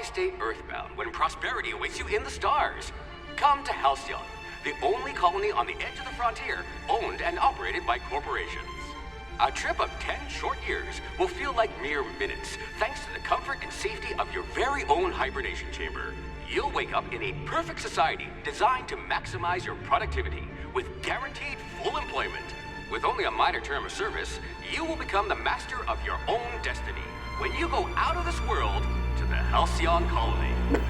Why stay earthbound when prosperity awaits you in the stars? Come to Halcyon, the only colony on the edge of the frontier, owned and operated by corporations. A trip of 10 short years will feel like mere minutes, thanks to the comfort and safety of your very own hibernation chamber. You'll wake up in a perfect society designed to maximize your productivity with guaranteed full employment. With only a minor term of service, you will become the master of your own destiny when you go out of this world to the Halcyon colony.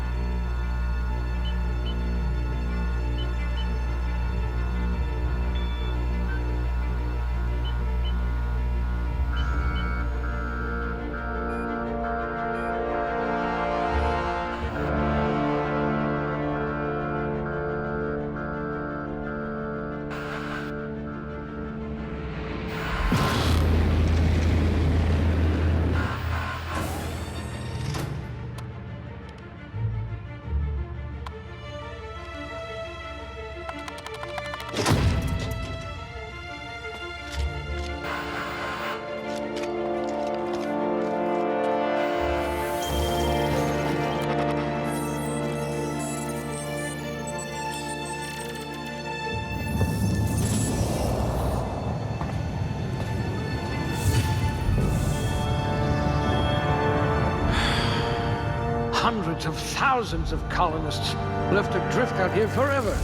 Hundreds of thousands of colonists left adrift out here forever,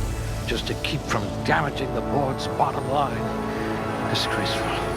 just to keep from damaging the board's bottom line. Disgraceful.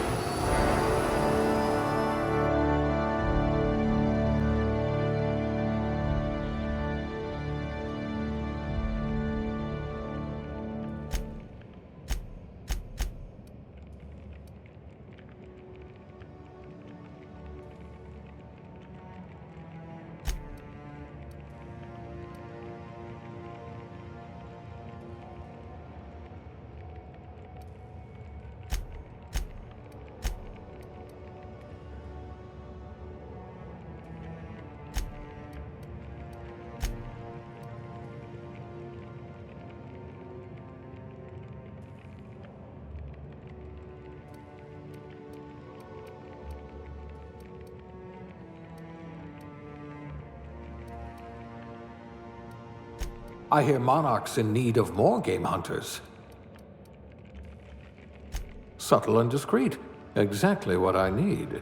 I hear Monarch's in need of more game hunters. Subtle and discreet. Exactly what I need.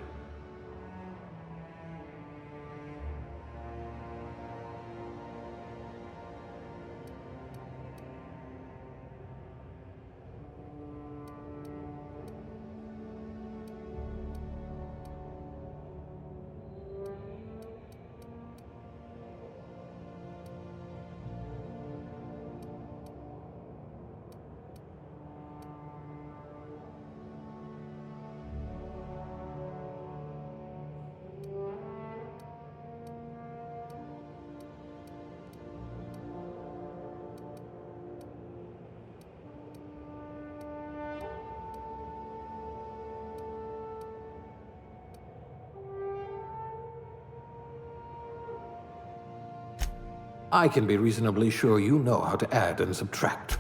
I can be reasonably sure you know how to add and subtract.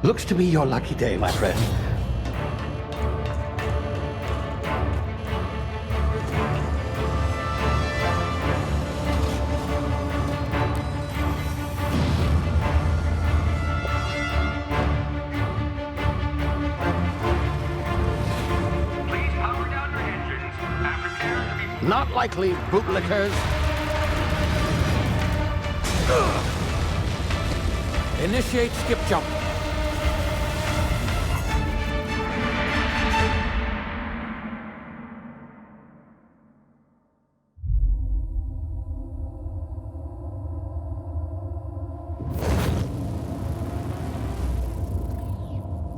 Looks to be your lucky day, my friend. Please power down your engines and prepare to be... Not likely, bootlickers. Initiate skip jump.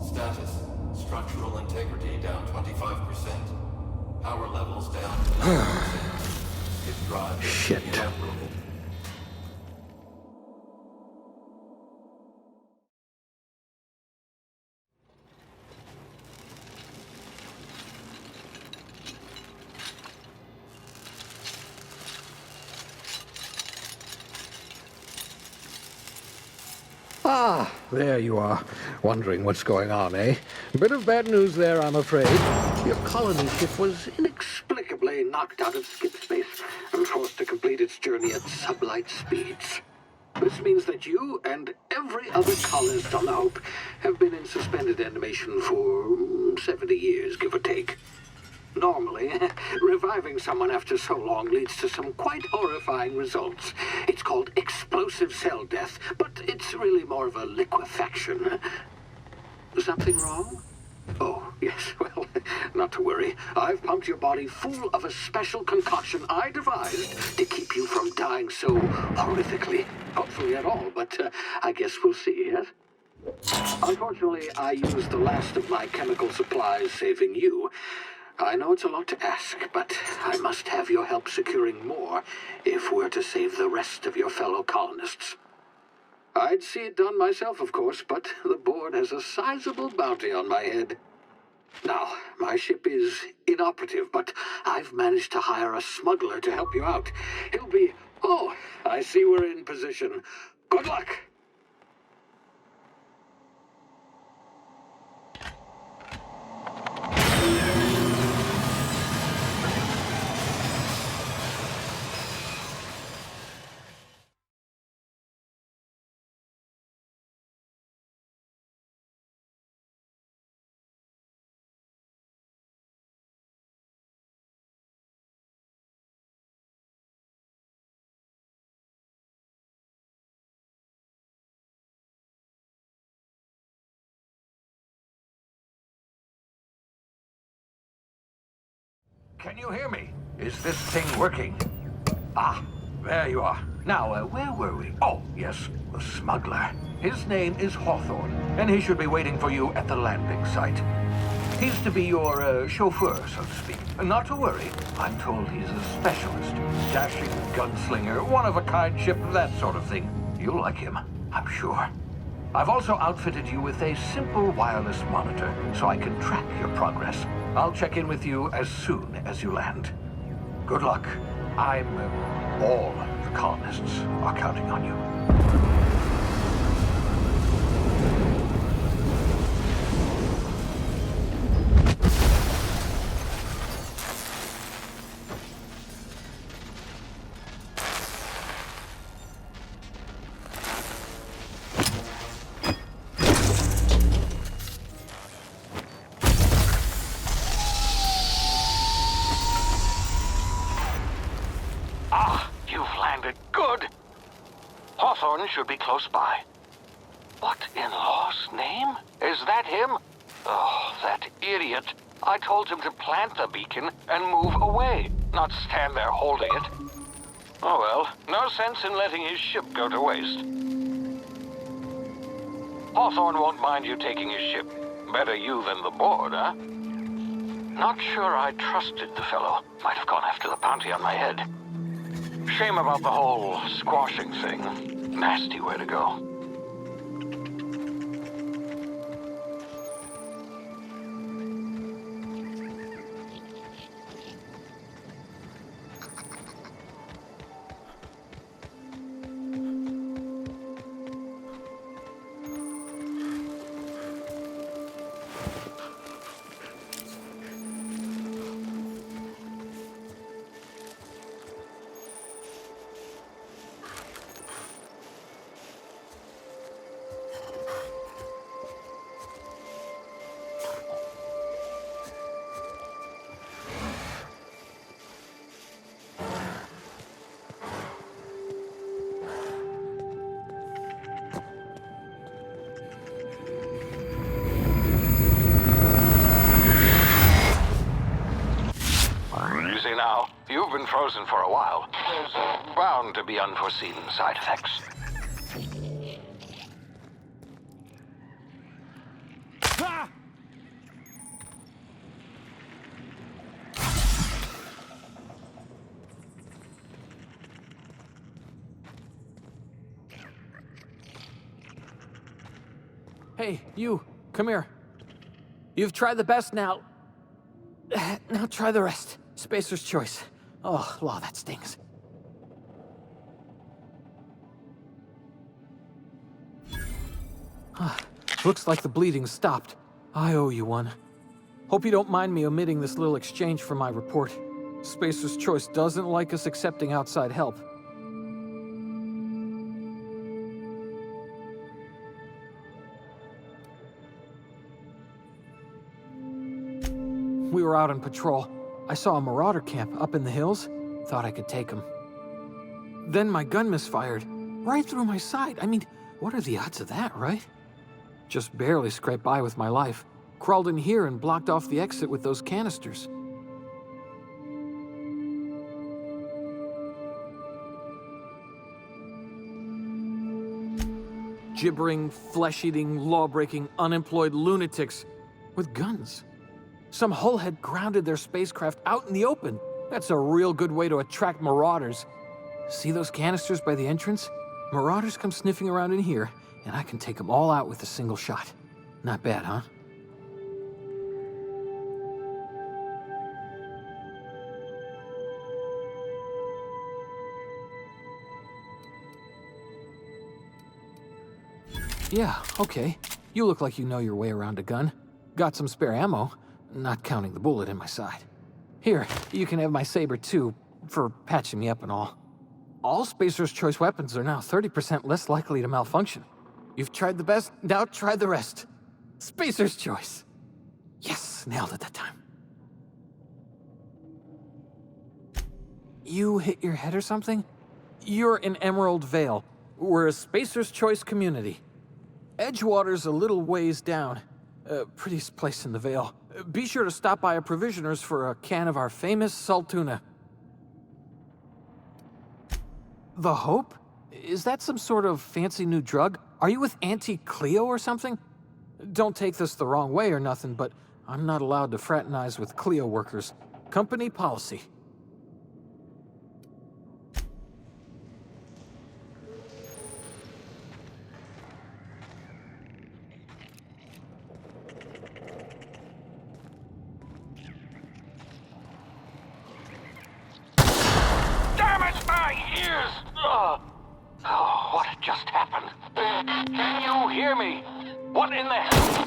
Status. Structural integrity down 25%. Power levels down to 90%. Skip drive Shit. inoperable. Ah, there you are. Wondering what's going on, eh? A bit of bad news there, I'm afraid. Your colony ship was inexplicably knocked out of skip space and forced to complete its journey at sublight speeds. This means that you and every other colonist on the Hope have been in suspended animation for 70 years, give or take. Normally, reviving someone after so long leads to some quite horrifying results. It's called explosive cell death, but it's really more of a liquefaction. Something wrong? Oh, yes, well, not to worry. I've pumped your body full of a special concoction I devised to keep you from dying so horrifically. Hopefully at all, but I guess we'll see, yes? Unfortunately, I used the last of my chemical supplies saving you. I know it's a lot to ask, but I must have your help securing more if we're to save the rest of your fellow colonists. I'd see it done myself, of course, but the board has a sizable bounty on my head. Now, my ship is inoperative, but I've managed to hire a smuggler to help you out. He'll be... Oh, I see we're in position. Good luck! Can you hear me? Is this thing working? Ah, there you are. Now, where were we? Oh, yes, the smuggler. His name is Hawthorne, and he should be waiting for you at the landing site. He's to be your chauffeur, so to speak. Not to worry. I'm told he's a specialist. Dashing gunslinger, one-of-a-kind ship, that sort of thing. You'll like him, I'm sure. I've also outfitted you with a simple wireless monitor, so I can track your progress. I'll check in with you as soon as you land. Good luck. All the colonists are counting on you. Hawthorne should be close by. What in law's name? Is that him? Oh, that idiot. I told him to plant the beacon and move away, not stand there holding it. Oh well, no sense in letting his ship go to waste. Hawthorne won't mind you taking his ship. Better you than the board, huh? Not sure I trusted the fellow. Might have gone after the bounty on my head. Shame about the whole squashing thing. Nasty way to go. frozen for a while. There's bound to be unforeseen side effects. Hey, you, come here. You've tried the best now. Now try the rest. Spacer's choice. Oh, law, that stings. Looks like the bleeding stopped. I owe you one. Hope you don't mind me omitting this little exchange from my report. Spacer's choice doesn't like us accepting outside help. We were out on patrol. I saw a marauder camp up in the hills. Thought I could take him. Then my gun misfired. Right through my side. I mean, what are the odds of that, right? Just barely scraped by with my life. Crawled in here and blocked off the exit with those canisters. Gibbering, flesh-eating, law-breaking, unemployed lunatics with guns. Some hullhead grounded their spacecraft out in the open. That's a real good way to attract marauders. See those canisters by the entrance? Marauders come sniffing around in here, and I can take them all out with a single shot. Not bad, huh? Yeah, okay. You look like you know your way around a gun. Got some spare ammo, not counting the bullet in my side. Here, you can have my saber too, for patching me up and all. All Spacer's choice weapons are now 30% less likely to malfunction. You've tried the best, now try the rest. Spacer's choice. Yes, nailed it that time. You hit your head or something? You're in Emerald Vale. We're a Spacer's choice community. Edgewater's a little ways down. Prettiest place in the Vale. Be sure to stop by a provisioner's for a can of our famous salt tuna. The Hope? Is that some sort of fancy new drug? Are you with Auntie Cleo or something? Don't take this the wrong way or nothing, but I'm not allowed to fraternize with Cleo workers. Company policy. Damn it, my ears! Oh, what just happened? Can you hear me? What in the hell?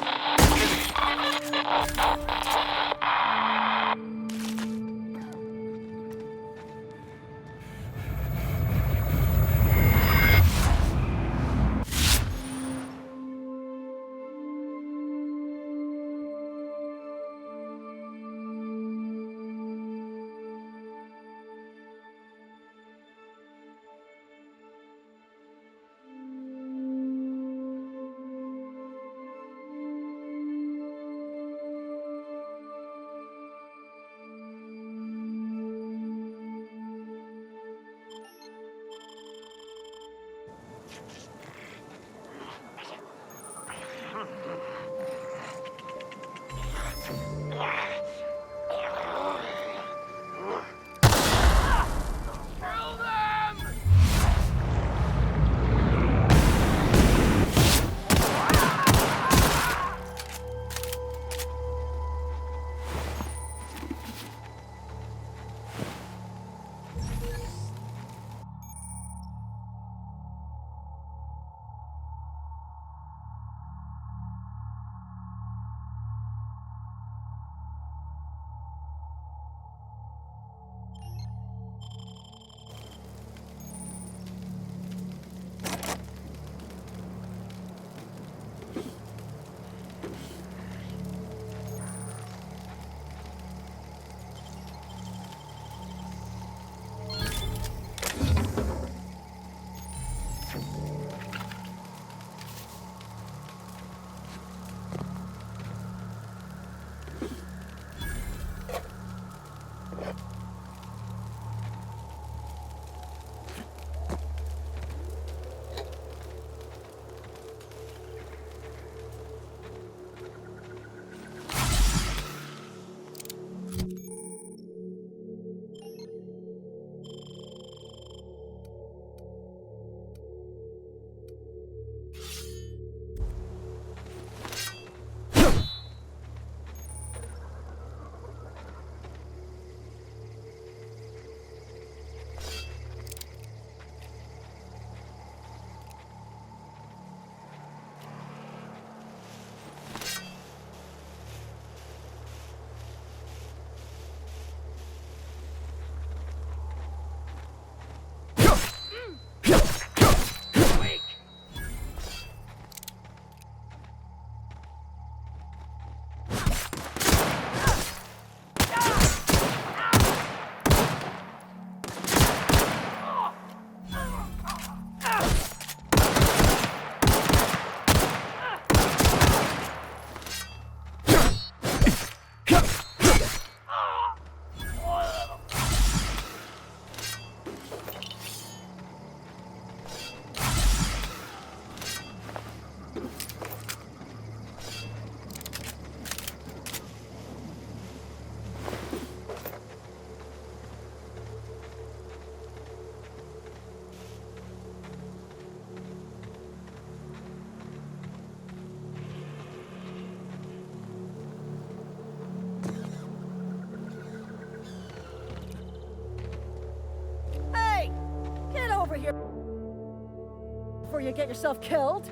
before you get yourself killed.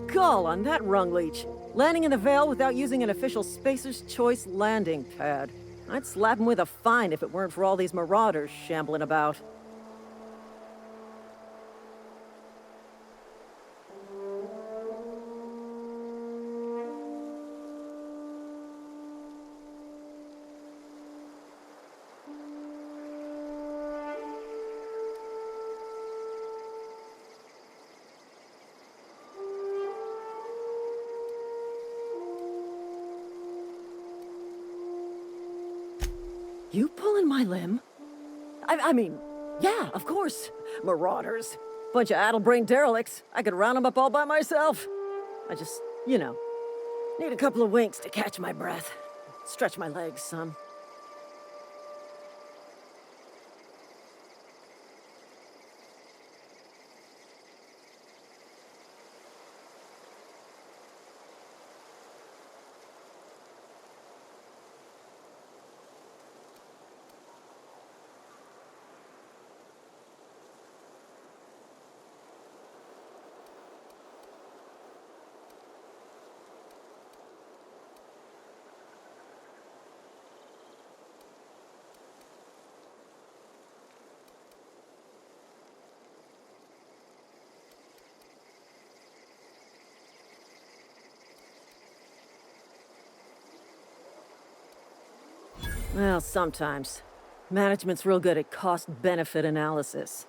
Gall on that rung leech. Landing in the Vale without using an official Spacer's Choice landing pad. I'd slap him with a fine if it weren't for all these marauders shambling about. You pulling my limb? I mean, yeah, of course. Marauders. Bunch of addle-brained derelicts. I could round them up all by myself. I just, need a couple of winks to catch my breath. Stretch my legs some. Well, sometimes. Management's real good at cost-benefit analysis.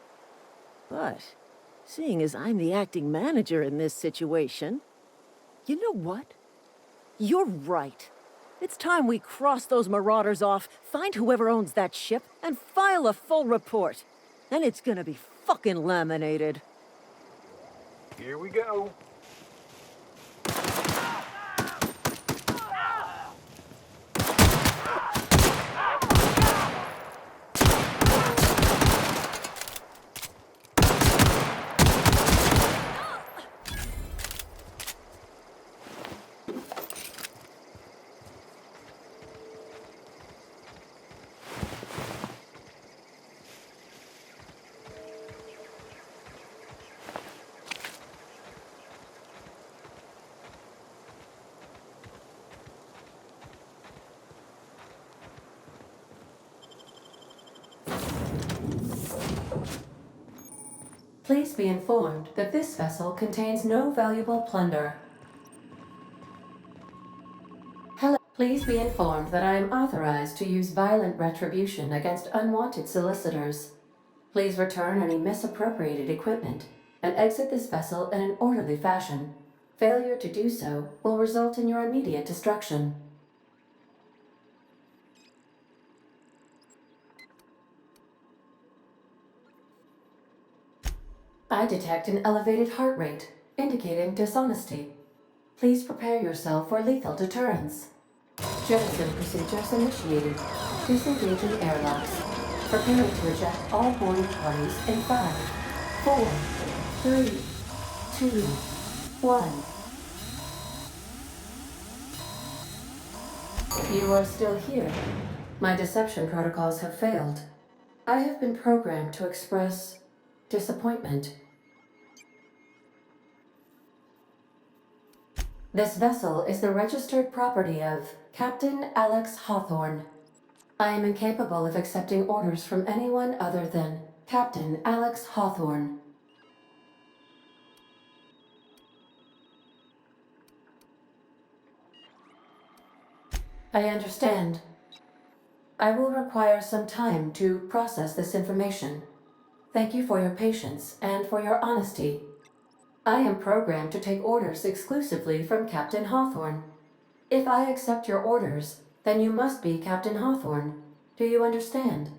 But, seeing as I'm the acting manager in this situation, you know what? You're right. It's time we cross those marauders off, find whoever owns that ship, and file a full report. Then it's gonna be fucking laminated. Here we go. Please be informed that this vessel contains no valuable plunder. Hello. Please be informed that I am authorized to use violent retribution against unwanted solicitors. Please return any misappropriated equipment and exit this vessel in an orderly fashion. Failure to do so will result in your immediate destruction. I detect an elevated heart rate, indicating dishonesty. Please prepare yourself for lethal deterrence. Jettison procedures initiated. Disengaging airlocks. Preparing to eject all boarding parties in 5, 4, 3, 2, 1. You are still here. My deception protocols have failed. I have been programmed to express disappointment. This vessel is the registered property of Captain Alex Hawthorne. I am incapable of accepting orders from anyone other than Captain Alex Hawthorne. I understand. I will require some time to process this information. Thank you for your patience and for your honesty. I am programmed to take orders exclusively from Captain Hawthorne. If I accept your orders, then you must be Captain Hawthorne. Do you understand?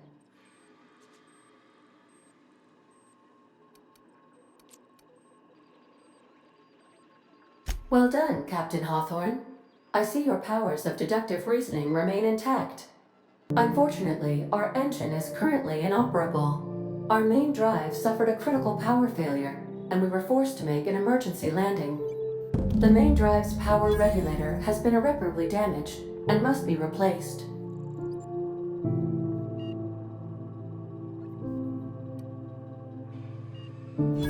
Well done, Captain Hawthorne. I see your powers of deductive reasoning remain intact. Unfortunately, our engine is currently inoperable. Our main drive suffered a critical power failure, and we were forced to make an emergency landing. The main drive's power regulator has been irreparably damaged and must be replaced.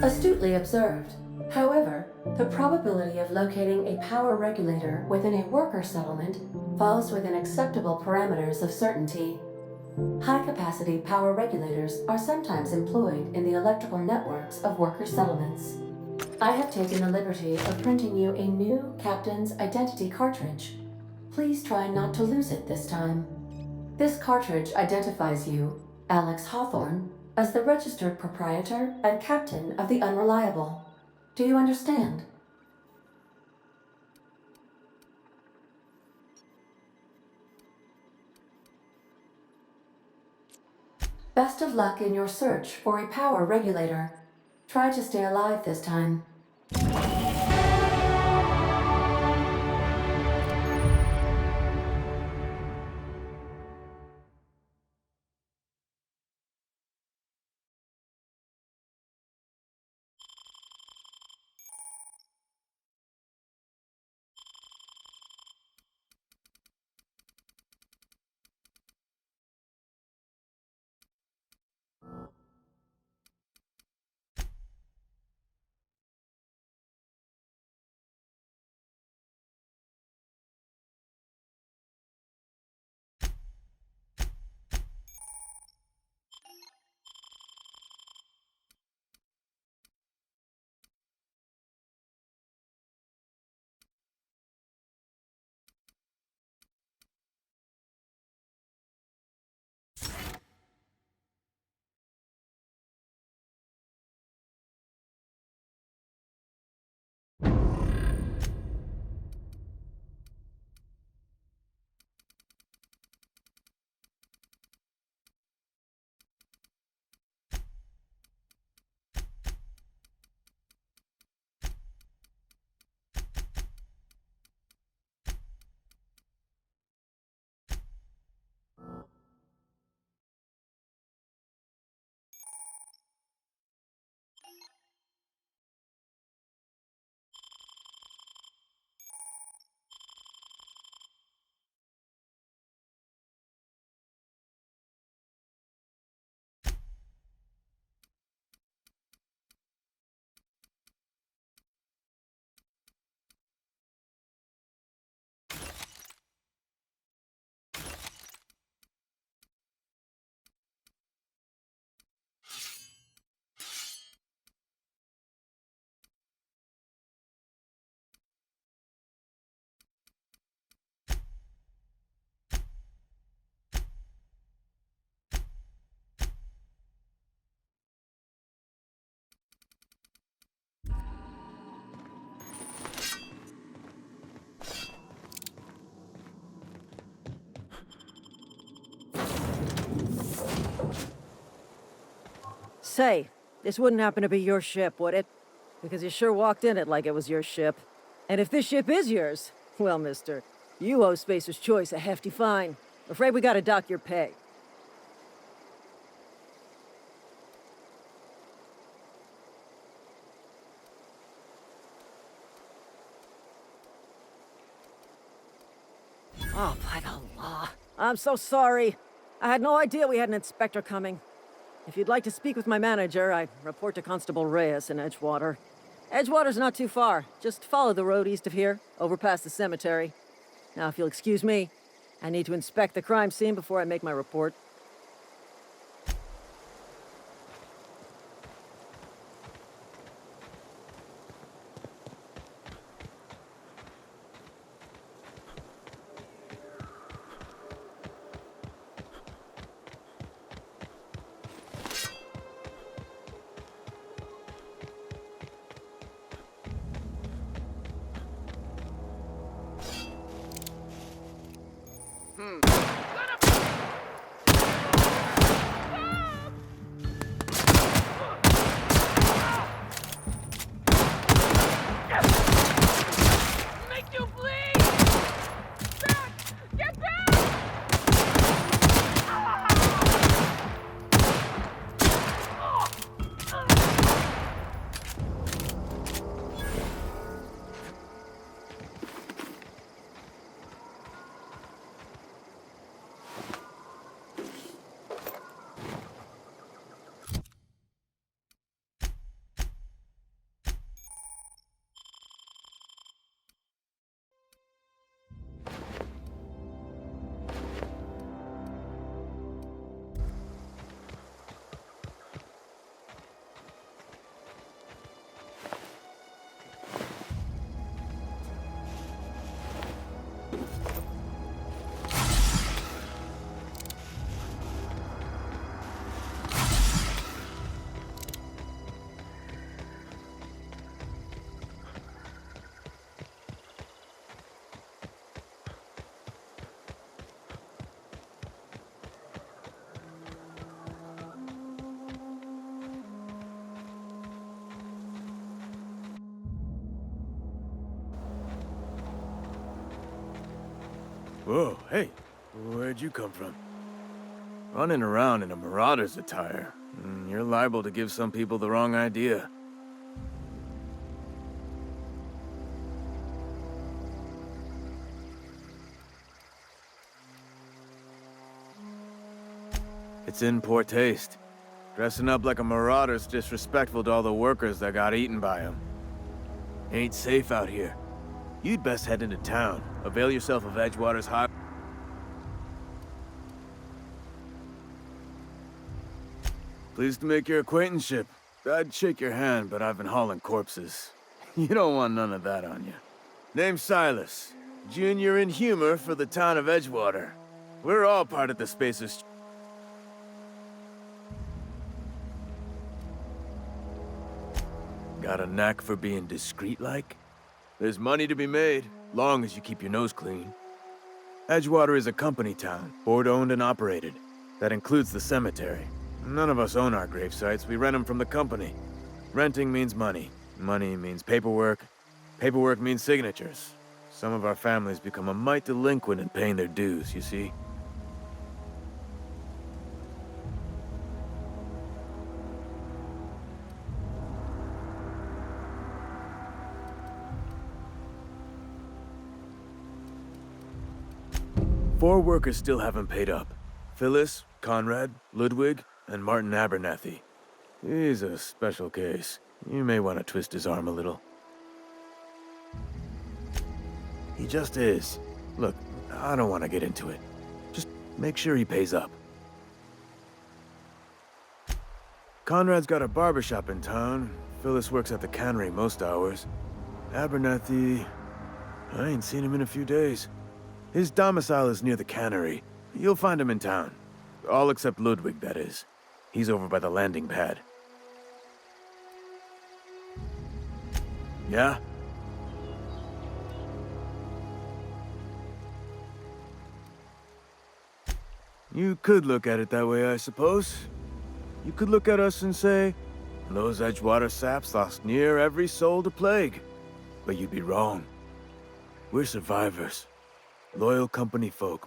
Astutely observed. However, the probability of locating a power regulator within a worker settlement falls within acceptable parameters of certainty. High-capacity power regulators are sometimes employed in the electrical networks of worker settlements. I have taken the liberty of printing you a new Captain's Identity cartridge. Please try not to lose it this time. This cartridge identifies you, Alex Hawthorne, as the registered proprietor and captain of the Unreliable. Do you understand? Best of luck in your search for a power regulator. Try to stay alive this time. Say, this wouldn't happen to be your ship, would it? Because you sure walked in it like it was your ship. And if this ship is yours, well, mister, you owe Spacer's Choice a hefty fine. Afraid we gotta dock your pay. Oh, by the law. I'm so sorry. I had no idea we had an inspector coming. If you'd like to speak with my manager, I report to Constable Reyes in Edgewater. Edgewater's not too far. Just follow the road east of here, over past the cemetery. Now, if you'll excuse me, I need to inspect the crime scene before I make my report. Whoa, hey, where'd you come from? Running around in a marauder's attire. You're liable to give some people the wrong idea. It's in poor taste. Dressing up like a marauder's disrespectful to all the workers that got eaten by him. Ain't safe out here. You'd best head into town. Avail yourself of Edgewater's high... Pleased to make your acquaintanceship. I'd shake your hand, but I've been hauling corpses. You don't want none of that on you. Name's Silas. Junior in humor for the town of Edgewater. We're all part of the Spacers. Got a knack for being discreet-like? There's money to be made, long as you keep your nose clean. Edgewater is a company town, board-owned and operated. That includes the cemetery. None of us own our grave sites, we rent them from the company. Renting means money. Money means paperwork. Paperwork means signatures. Some of our families become a mite delinquent in paying their dues, you see? Four workers still haven't paid up. Phyllis, Conrad, Ludwig, and Martin Abernathy. He's a special case. You may want to twist his arm a little. He just is. Look, I don't want to get into it. Just make sure he pays up. Conrad's got a barbershop in town. Phyllis works at the cannery most hours. Abernathy... I ain't seen him in a few days. His domicile is near the cannery. You'll find him in town. All except Ludwig, that is. He's over by the landing pad. Yeah? You could look at it that way, I suppose. You could look at us and say, those Edgewater saps lost near every soul to plague. But you'd be wrong. We're survivors. Loyal company folk.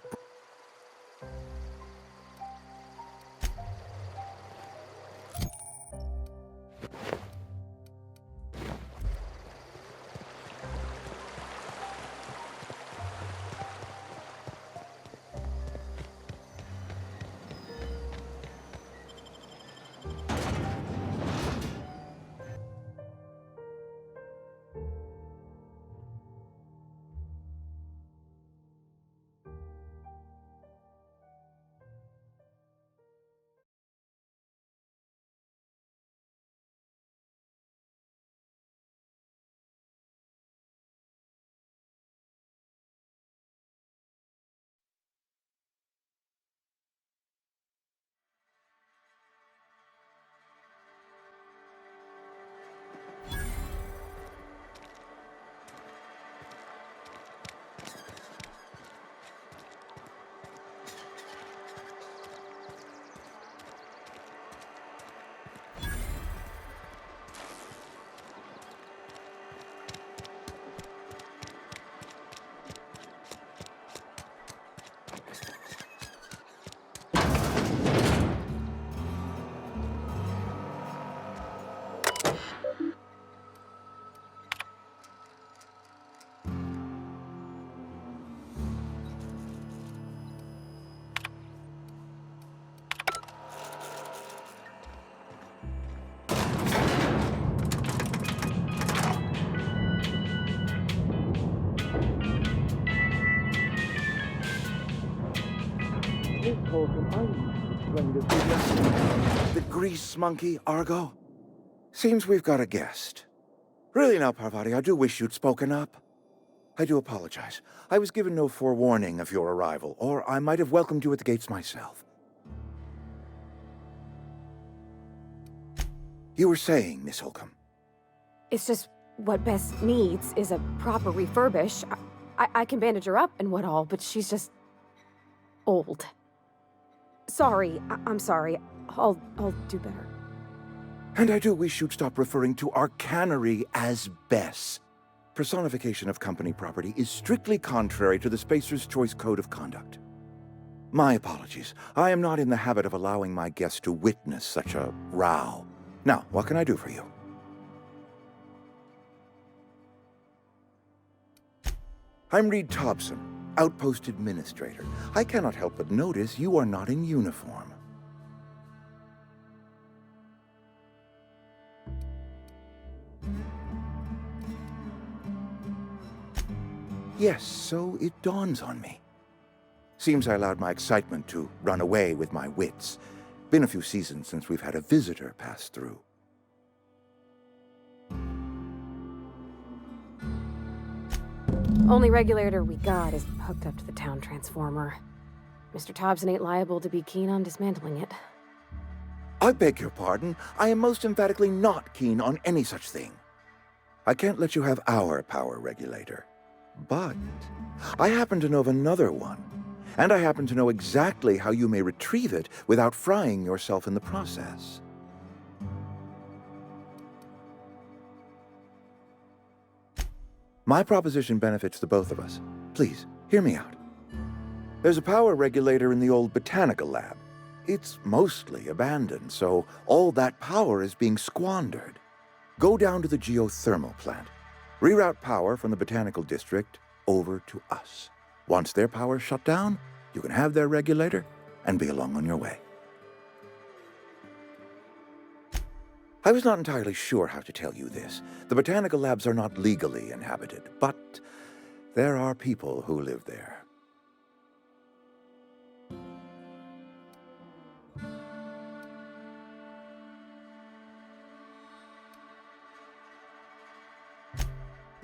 The grease monkey, Argo? Seems we've got a guest. Really now, Parvati, I do wish you'd spoken up. I do apologize. I was given no forewarning of your arrival, or I might have welcomed you at the gates myself. You were saying, Miss Holcomb. It's just what Bess needs is a proper refurbish. I can bandage her up and what all, but she's just... old. Sorry, I'm sorry. I'll do better. And I do wish you'd stop referring to our cannery as Bess. personification of company property is strictly contrary to the Spacer's Choice Code of Conduct. My apologies. I am not in the habit of allowing my guests to witness such a row. Now, what can I do for you? I'm Reed Thompson, Outpost Administrator. I cannot help but notice you are not in uniform. Yes, so it dawns on me. Seems I allowed my excitement to run away with my wits. Been a few seasons since we've had a visitor pass through. Only regulator we got is hooked up to the town transformer. Mr. Thompson ain't liable to be keen on dismantling it. I beg your pardon. I am most emphatically not keen on any such thing. I can't let you have our power regulator. But I happen to know of another one, and I happen to know exactly how you may retrieve it without frying yourself in the process. My proposition benefits the both of us. Please, hear me out. There's a power regulator in the old botanical lab. It's mostly abandoned, so all that power is being squandered. Go down to the geothermal plant. Reroute power from the botanical district over to us. Once their power's shut down, you can have their regulator and be along on your way. I was not entirely sure how to tell you this. The botanical labs are not legally inhabited, but there are people who live there.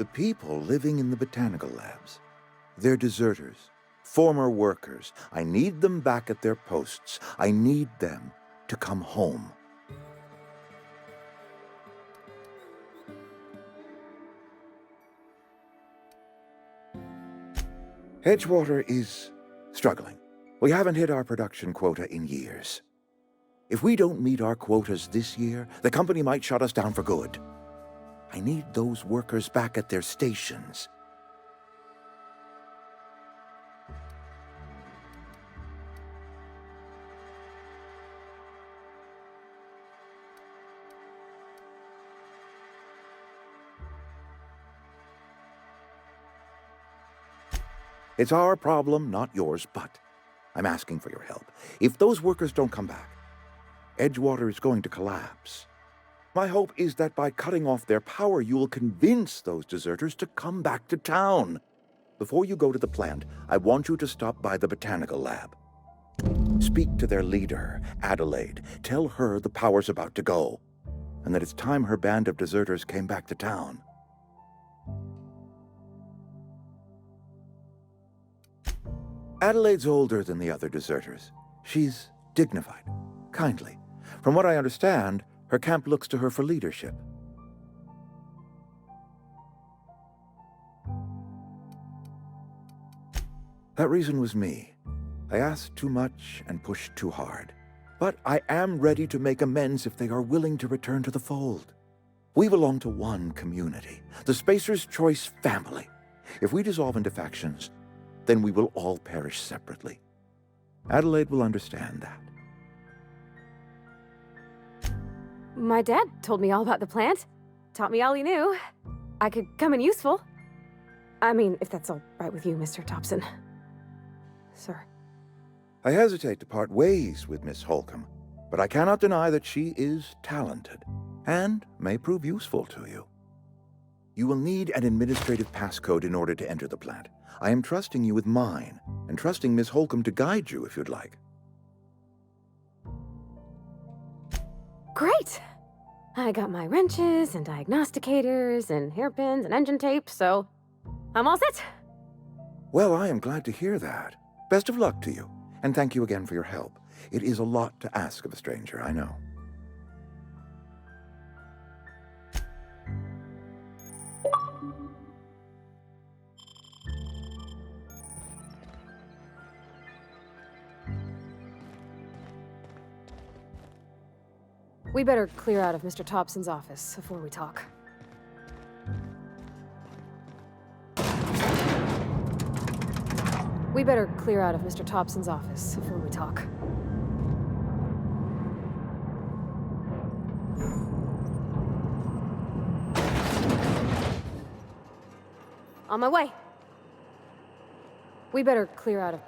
The people living in the botanical labs, they're deserters, former workers. I need them back at their posts. I need them to come home. Edgewater is struggling. We haven't hit our production quota in years. If we don't meet our quotas this year, the company might shut us down for good. I need those workers back at their stations. It's our problem, not yours, but I'm asking for your help. If those workers don't come back, Edgewater is going to collapse. My hope is that by cutting off their power, you will convince those deserters to come back to town. Before you go to the plant, I want you to stop by the botanical lab. Speak to their leader, Adelaide. Tell her the power's about to go, and that it's time her band of deserters came back to town. Adelaide's older than the other deserters. She's dignified, kindly. From what I understand, her camp looks to her for leadership. That reason was me. I asked too much and pushed too hard. But I am ready to make amends if they are willing to return to the fold. We belong to one community, the Spacer's Choice family. If we dissolve into factions, then we will all perish separately. Adelaide will understand that. My dad told me all about the plant. Taught me all he knew. I could come in useful. I mean, if that's all right with you, Mr. Thompson. Sir. I hesitate to part ways with Miss Holcomb, but I cannot deny that she is talented and may prove useful to you. You will need an administrative passcode in order to enter the plant. I am trusting you with mine, and trusting Miss Holcomb to guide you if you'd like. Great! I got my wrenches and diagnosticators and hairpins and engine tape, so I'm all set. Well, I am glad to hear that. Best of luck to you, and thank you again for your help. It is a lot to ask of a stranger, I know. We better clear out of Mr. Thompson's office before we talk. We better clear out of Mr. Thompson's office before we talk. On my way. We better clear out of...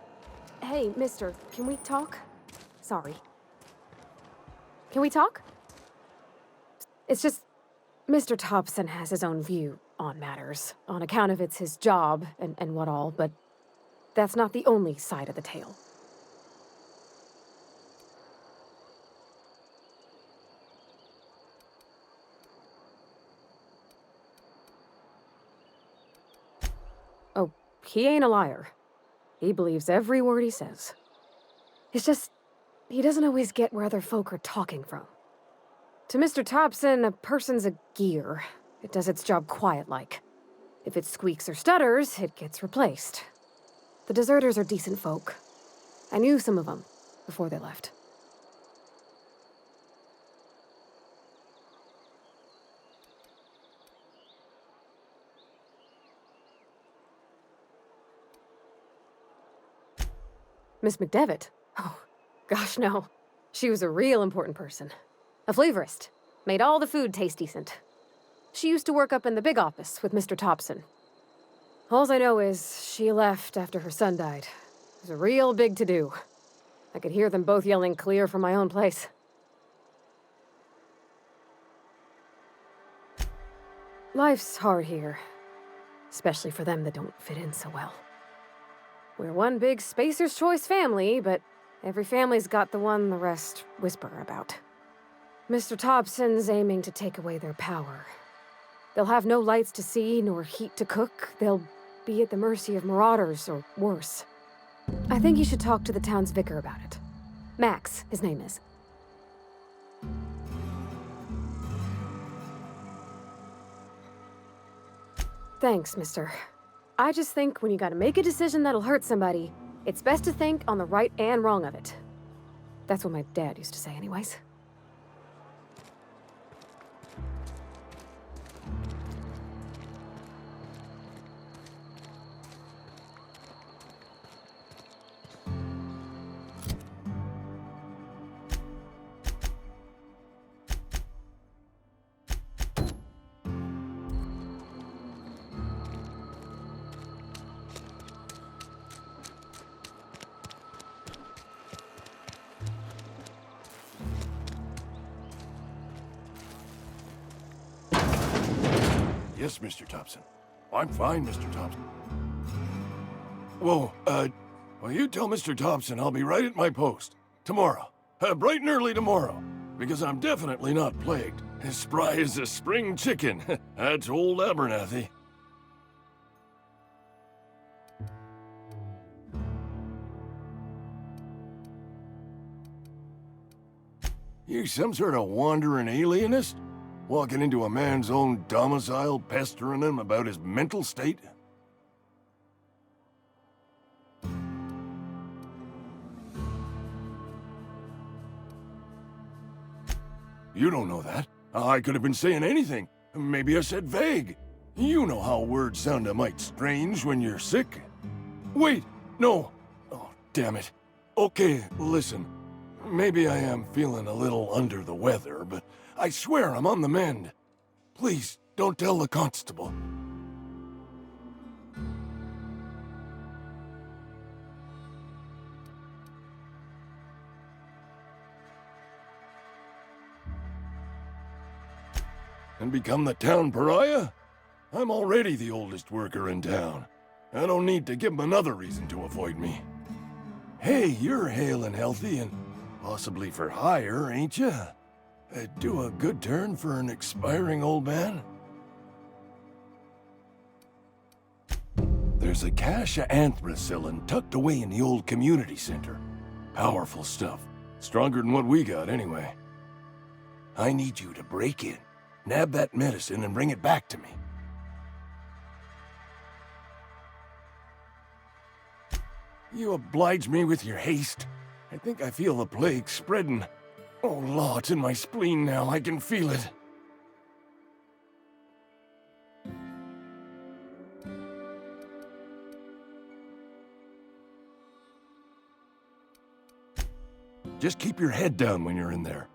Hey, mister, can we talk? Sorry. Can we talk? It's just... Mr. Thompson has his own view on matters, on account of it's his job and what all, but that's not the only side of the tale. Oh, he ain't a liar. He believes every word he says. It's just, he doesn't always get where other folk are talking from. To Mr. Thompson, a person's a gear. It does its job quiet-like. If it squeaks or stutters, it gets replaced. The deserters are decent folk. I knew some of them before they left. Miss McDevitt? Oh, gosh, no. She was a real important person. A flavorist. Made all the food taste decent. She used to work up in the big office with Mr. Thompson. Alls I know is she left after her son died. It was a real big to-do. I could hear them both yelling clear from my own place. Life's hard here. Especially for them that don't fit in so well. We're one big Spacer's Choice family, but every family's got the one the rest whisper about. Mr. Thompson's aiming to take away their power. They'll have no lights to see, nor heat to cook. They'll be at the mercy of marauders, or worse. I think you should talk to the town's vicar about it. Max, his name is. Thanks, mister. I just think when you gotta make a decision that'll hurt somebody, it's best to think on the right and wrong of it. That's what my dad used to say anyways. Yes, Mr. Thompson. I'm fine, Mr. Thompson. Whoa, well, you tell Mr. Thompson I'll be right at my post. Tomorrow. Bright and early tomorrow. Because I'm definitely not plagued. As spry as a spring chicken. That's old Abernathy. You some sort of wandering alienist? Walking into a man's own domicile, pestering him about his mental state? You don't know that. I could have been saying anything. Maybe I said vague. You know how words sound a mite strange when you're sick. Wait, no. Oh, damn it. Okay, listen. Maybe I am feeling a little under the weather, but I swear I'm on the mend. Please, don't tell the constable. And become the town pariah? I'm already the oldest worker in town. I don't need to give him another reason to avoid me. Hey, you're hale and healthy and possibly for hire, ain't you? Do a good turn for an expiring old man? There's a cache of anthracillin tucked away in the old community center. Powerful stuff. Stronger than what we got, anyway. I need you to break in, nab that medicine, and bring it back to me. You oblige me with your haste. I think I feel the plague spreading. Oh, Law, it's in my spleen now. I can feel it. Just keep your head down when you're in there.